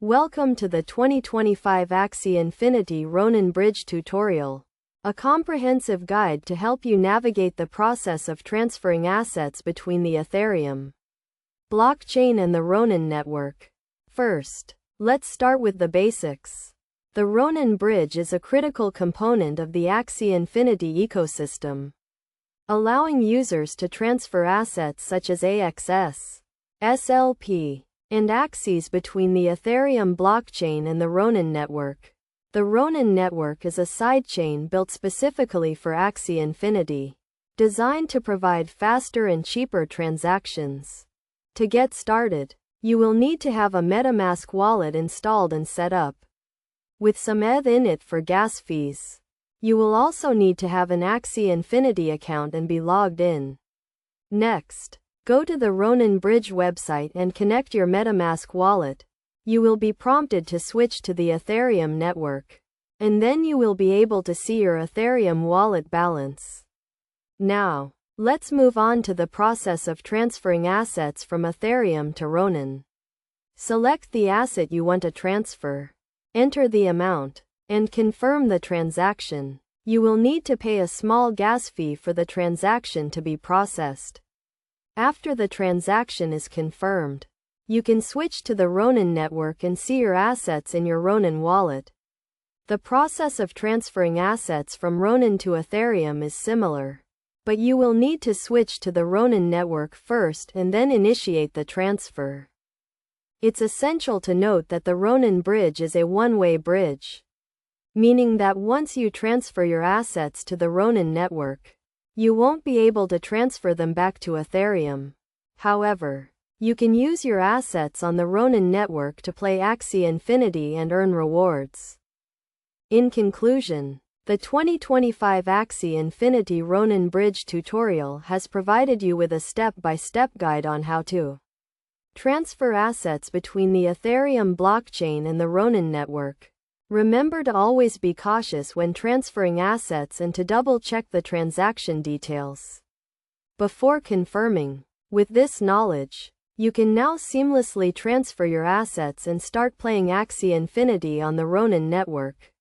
Welcome to the 2025 Axie Infinity Ronin Bridge tutorial, a comprehensive guide to help you navigate the process of transferring assets between the Ethereum blockchain and the Ronin network. First, let's start with the basics. The Ronin bridge is a critical component of the Axie Infinity ecosystem, allowing users to transfer assets such as AXS, SLP, and Axies between the Ethereum blockchain and the Ronin network. The Ronin network is a sidechain built specifically for Axie Infinity, designed to provide faster and cheaper transactions. To get started, you will need to have a MetaMask wallet installed and set up, with some ETH in it for gas fees. You will also need to have an Axie Infinity account and be logged in. Next, go to the Ronin Bridge website and connect your MetaMask wallet. You will be prompted to switch to the Ethereum network, and then you will be able to see your Ethereum wallet balance. Now, let's move on to the process of transferring assets from Ethereum to Ronin. Select the asset you want to transfer, enter the amount, and confirm the transaction. You will need to pay a small gas fee for the transaction to be processed. After the transaction is confirmed, you can switch to the Ronin network and see your assets in your Ronin wallet. The process of transferring assets from Ronin to Ethereum is similar, but you will need to switch to the Ronin network first and then initiate the transfer. It's essential to note that the Ronin bridge is a one-way bridge, meaning that once you transfer your assets to the Ronin network, you won't be able to transfer them back to Ethereum. However, you can use your assets on the Ronin network to play Axie Infinity and earn rewards. In conclusion, the 2025 Axie Infinity Ronin Bridge tutorial has provided you with a step-by-step guide on how to transfer assets between the Ethereum blockchain and the Ronin network. Remember to always be cautious when transferring assets and to double-check the transaction details before confirming. With this knowledge, you can now seamlessly transfer your assets and start playing Axie Infinity on the Ronin network.